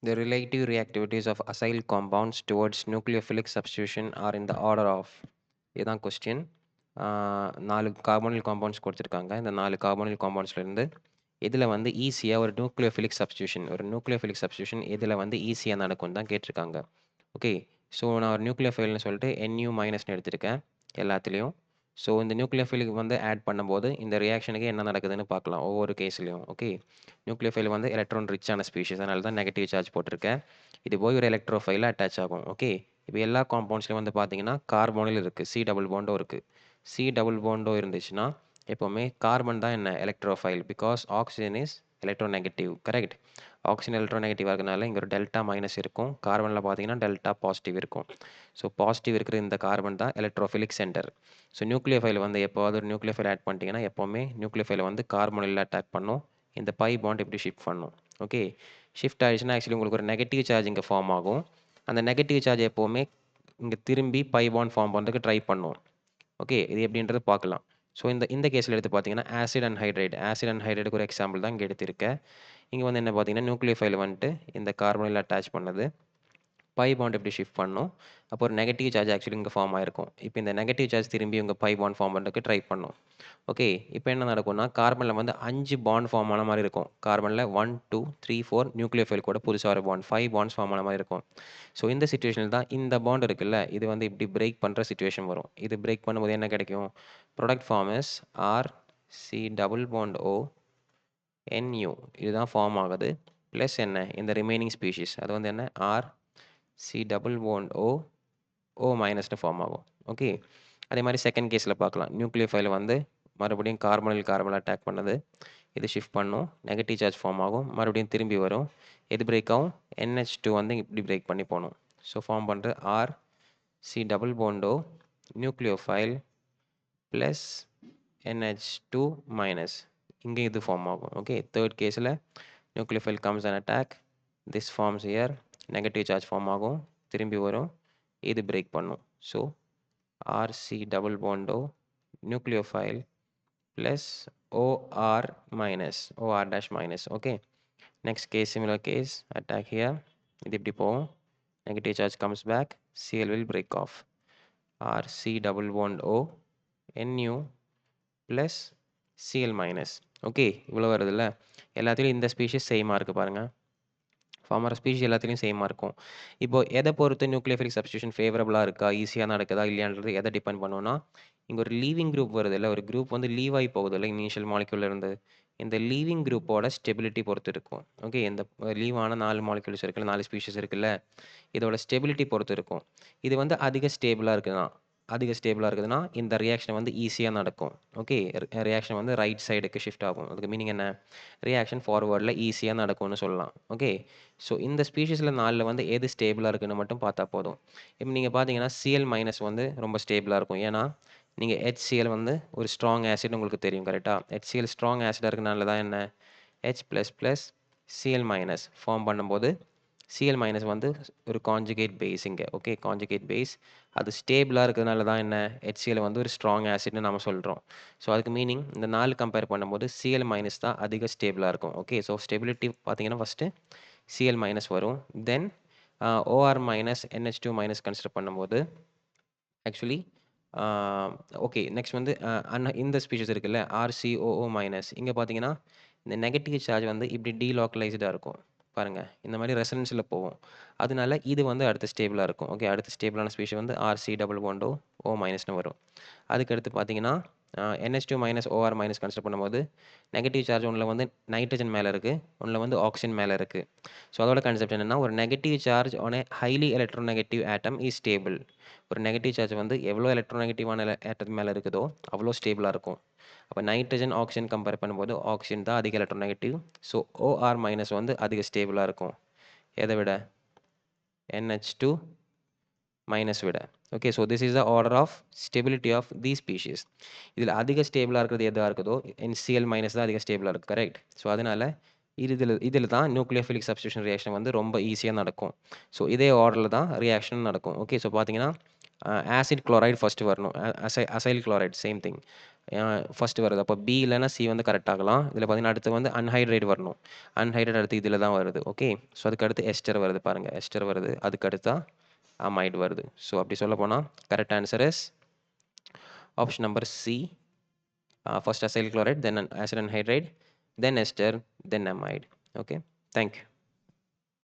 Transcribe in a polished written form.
The relative reactivities of acyl compounds towards nucleophilic substitution are in the order of இதுதான் question. 4 கார்போனில் compounds கொடுத்துருக்காங்க. இந்த 4 கார்போனில் காம்பவுண்ட்ஸ்லேருந்து இதில் வந்து ஈஸியாக ஒரு நியூக்ளியோஃபிலிக் சப்ஸ்டியூஷன் இதில் வந்து ஈஸியாக நடக்கும்னு தான் கேட்டிருக்காங்க. ஓகே. ஸோ நான் ஒரு நியூக்ளியோஃபைல்னு சொல்லிட்டு NU மைனஸ்னு எடுத்திருக்கேன் எல்லாத்துலேயும். ஸோ இந்த நியூக்ளியோஃபிலிக் வந்து ஆட் பண்ணும்போது இந்த ரியாக்ஷனுக்கு என்ன நடக்குதுன்னு பார்க்கலாம் ஒவ்வொரு கேஸ்லையும். ஓகே. நியூக்ளியோஃபைல் வந்து எலக்ட்ரான் ரிச்சான ஸ்பீஷிஸ், அதனால தான் நெகட்டிவ் சார்ஜ் போட்டிருக்கேன். இது போய் ஒரு எலக்ட்ரோஃபைலில் அட்டாச் ஆகும். ஓகே. இப்போ எல்லா காம்பவுண்ட்ஸ்லையும் வந்து பார்த்தீங்கன்னா கார்போனில் இருக்குது, C டபுள் பாண்டோ இருக்குது. C டபுள் பாண்டோ இருந்துச்சுன்னா எப்போவுமே கார்பன் தான் என்ன electrophile, because oxygen is electronegative. Correct. Oxygen எலக்ட்ரோநெகட்டிவாக இருக்கனால இங்கே ஒரு டெல்டா மைனஸ் இருக்கும். கார்பனில் பார்த்தீங்கன்னா டெல்டா பாசிட்டிவ் இருக்கும். ஸோ பாசிட்டிவ் இருக்கிற இந்த கார்பன் தான் எலக்ட்ரோஃபிலிக் சென்டர். ஸோ நியூக்ளியோஃபைல் வந்து எப்போவாவது ஒரு நியூக்ளியோஃபைல் ஆட் பண்ணிட்டீங்கன்னா எப்போவுமே நியூக்ளியோஃபைலை வந்து கார்பனில் அட்டாக் பண்ணும். இந்த பை பாண்ட் இப்படி ஷிஃப்ட் பண்ணும். ஓகே. ஷிஃப்ட் ஆயிடுச்சுன்னா ஆக்சுவலி உங்களுக்கு ஒரு நெகட்டிவ் சார்ஜ் இங்கே ஃபார்ம் ஆகும். அந்த நெகட்டிவ் சார்ஜ் எப்போவுமே இங்கே திரும்பி பை பாண்ட் ஃபார்ம் பண்ணுறதுக்கு ட்ரை பண்ணும். ஓகே. இது எப்படின்றது பார்க்கலாம். ஸோ இந்த கேஸில் எடுத்து பார்த்தீங்கன்னா ஆசிட் அண்ட் ஹைட்ரைடுக்கு ஒரு எக்ஸாம்பிள் தான் இங்கே எடுத்திருக்கேன். இங்கே வந்து என்ன பார்த்தீங்கன்னா நியூக்ளியோஃபைல் வந்துட்டு இந்த கார்பனில் அட்டாச் பண்ணது பை பாண்ட் எப்படி ஷிஃப்ட் பண்ணும். அப்போ ஒரு நெகட்டிவ் சார்ஜ் ஆக்சுவலி இங்கே ஃபார்ம் ஆயிருக்கும். இப்போ இந்த நெகட்டிவ் சார்ஜ் திரும்பி உங்கள் பை பாண்ட் ஃபார்ம் பண்ணுறதுக்கு ட்ரை பண்ணும். ஓகே. இப்போ என்ன நடக்கும்னா கார்பனில் வந்து 5 பாண்ட் ஃபார்ம் ஆன மாதிரி இருக்கும். கார்பனில் 1 2 3 4 நியூக்ளியோஃபைல் கூட புதுசாக ஒரு பாண்ட் 5 பாண்ட்ஸ் ஃபார்ம் ஆன மாதிரி இருக்கும். ஸோ இந்த சிச்சுவேஷனில் தான் இந்த பாண்ட் இருக்குல்ல, இது வந்து இப்படி பிரேக் பண்ணுற சிச்சுவேஷன் வரும். இது பிரேக் பண்ணும்போது என்ன கிடைக்கும்? Product form is RC double bond O NU இதுதான் ஃபார்ம் ஆகுது. ப்ளஸ் என்ன இந்த ரிமைனிங் ஸ்பீஷிஸ் அது வந்து என்ன RC டபுள் பாண்ட் O மைனஸ்னு ஃபார்ம் ஆகும். ஓகே. அதே மாதிரி செகண்ட் கேஸில் பார்க்கலாம். நியூக்ளியோஃபைல் வந்து மறுபடியும் கார்பனில் அட்டாக் பண்ணது. இது ஷிஃப்ட் பண்ணும். நெகட்டிவ் சார்ஜ் ஃபார்ம் ஆகும். மறுபடியும் திரும்பி வரும். எது பிரேக் ஆகும்? NH2 வந்து இப்படி பிரேக் பண்ணி போகணும். ஸோ ஃபார்ம் பண்ணுறது RC double bond O nucleophile plus NH2 minus. இங்கே இது ஃபார்ம் ஆகும். ஓகே. தேர்ட் கேஸில் nucleophile comes and attack, this forms here, negative charge form ஆகும், திரும்பி வரும், இது பிரேக் பண்ணும். So RC double bond O nucleophile plus OR minus OR dash minus. Okay. Next case similar case attack here, இது இப்படி போகும், negative charge comes back, Cl will break off. RC double bond O NU plus Cl minus. Okay. இவ்வளோ வருதுல்ல. எல்லாத்துலேயும் இந்த species சேமாக இருக்குது பாருங்கள். ஃபார்மர் ஸ்பீஷிஸ் எல்லாத்துலேயும் சேமாக இருக்கும். இப்போது எதை பொறுத்து நியூக்ளியோஃபிலிக் சப்ஸ்டியூஷன் ஃபேவரபுளாக இருக்கா, ஈஸியாக நடக்குதா இல்லையான்றது எதை டிபெண்ட் பண்ணுன்னா, இங்கே ஒரு லீவிங் குரூப் வருது இல்லை, ஒரு குரூப் வந்து லீவ் ஆகி போகுது இல்லை இனிஷியல் மாலிக்யூல்ல இருந்து, இந்த லீவிங் குரூப்போட ஸ்டெபிலிட்டி பொறுத்து இருக்கும். ஓகே. இந்த லீவான 4 மாலிக்யூல்ஸ் இருக்குல்ல, 4 ஸ்பீஷிஸ் இருக்குல்ல, இதோட ஸ்டெபிலிட்டி பொறுத்து இருக்கும். இது வந்து அதிக ஸ்டேபிளாக இருக்குதுன்னா இந்த ரியாக்ஷன் வந்து ஈஸியாக நடக்கும். ஓகே. ரியாக்ஷன் வந்து ரைட் சைடுக்கு ஷிஃப்ட் ஆகும். அதுக்கு மீனிங் என்ன? ரியாக்ஷன் ஃபார்வர்டில் ஈஸியாக நடக்கும்னு சொல்லலாம். ஓகே. ஸோ இந்த ஸ்பீஷிஸில் 4ல் வந்து எது ஸ்டேபிளாக இருக்குன்னு மட்டும் பார்த்தா போதும். இப்போ நீங்கள் பார்த்தீங்கன்னா Cl மைனஸ் வந்து ரொம்ப ஸ்டேபிளாக இருக்கும். ஏன்னா நீங்கள் HCl வந்து ஒரு ஸ்ட்ராங் ஆசிட் உங்களுக்கு தெரியும். கரெக்டாக. HCl ஸ்ட்ராங் ஆசிடாக இருக்கனால தான் என்ன H plus plus Cl minus form பண்ணும்போது Cl மைனஸ் வந்து ஒரு கான்ஜுகேட் பேஸ் இங்கே. ஓகே. கான்ஜுகேட் பேஸ் அது ஸ்டேபிளாக இருக்கிறதுனால தான் என்ன HCl வந்து ஒரு ஸ்ட்ராங் ஆசிட்னு நம்ம சொல்கிறோம். ஸோ அதுக்கு மீனிங் இந்த 4 கம்பேர் பண்ணும்போது Cl மைனஸ் தான் அதிக ஸ்டேபிளாக இருக்கும். ஓகே. ஸோ ஸ்டெபிலிட்டி பார்த்தீங்கன்னா ஃபஸ்ட்டு Cl மைனஸ் வரும். தென் OR minus NH2 minus consider பண்ணும்போது ஆக்சுவலி ஓகே. நெக்ஸ்ட் வந்து இந்த ஸ்பீஷிஸ் இருக்குல்ல RCOO மைனஸ், இங்கே பார்த்தீங்கன்னா இந்த நெகட்டிவ் சார்ஜ் வந்து இப்படி டீலோக்கலைஸ்டாக இருக்கும் பாருங்கள். இந்த மாதிரி ரெசனன்ஸில் போகும். அதனால இது வந்து அடுத்த ஸ்டேபிளாக இருக்கும். ஓகே. அடுத்த ஸ்டேபிளான ஸ்பீஷிஸ் வந்து RC டபுள் பாண்ட் O மைனஸ்னு வரும். அதுக்கடுத்து பார்த்தீங்கன்னா NH2 minus OR minus consider பண்ணும்போது நெகட்டிவ் சார்ஜ் ஒன்றில் வந்து நைட்ரஜன் மேலே இருக்குது, ஒன்றில் வந்து ஆக்சிஜன் மேலே இருக்குது. ஸோ அதோட கான்செப்ட் என்னென்னா, ஒரு negative charge on a highly electronegative atom is stable. ஒரு நெகட்டிவ் சார்ஜ் வந்து எவ்வளோ எலக்ட்ரோநெகட்டிவான ஆட்டம் மேலே இருக்குதோ அவ்வளோ ஸ்டேபிளாக இருக்கும். அப்போ நைட்ரஜன் ஆக்சிஜன் கம்பேர் பண்ணும்போது ஆக்சிஜன் தான் அதிக எலக்ட்ரோநெகட்டிவ். ஸோ OR மைனஸ் வந்து அதிக ஸ்டேபிளாக இருக்கும். எதை விட? NH2 மைனஸ் விட. Okay. So this is the order of stability of the species. இதில் அதிக ஸ்டேபிளாக இருக்கிறது எதாக இருக்குதோ NCl மைனஸ் தான் அதிக ஸ்டேபிளாக இருக்குது. கரெக்ட். ஸோ அதனால் இதில் தான் நியூக்ளியோஃபிலிக் சப்ஸ்டியூஷன் ரியாக்ஷன் வந்து ரொம்ப ஈஸியாக நடக்கும். ஸோ இதே ஆர்டரில் தான் ரியாக்ஷன் நடக்கும். ஓகே. ஸோ பார்த்தீங்கன்னா ஆசிட் குளோரைடு ஃபஸ்ட்டு வரணும். Acyl chloride same thing. First வருது. அப்போ பி இல்லைன்னா சி வந்து கரெக்ட் ஆகலாம். இதில் பார்த்தீங்கன்னா அடுத்து வந்து அன்ஹைட்ரேட் வரணும். அன்ஹைட்ரேட் அடுத்து இதில் தான் வருது. ஓகே, ஸோ அதுக்கு அடுத்து எஸ்டர் வருது பாருங்கள், எஸ்டர் வருது. அதுக்கு அடுத்தா அமைடு வருது. ஸோ அப்படி சொல்ல போனால் correct answer is option number C. First acyl chloride, then an acid anhydride, then ester, then amide. Okay, thank you.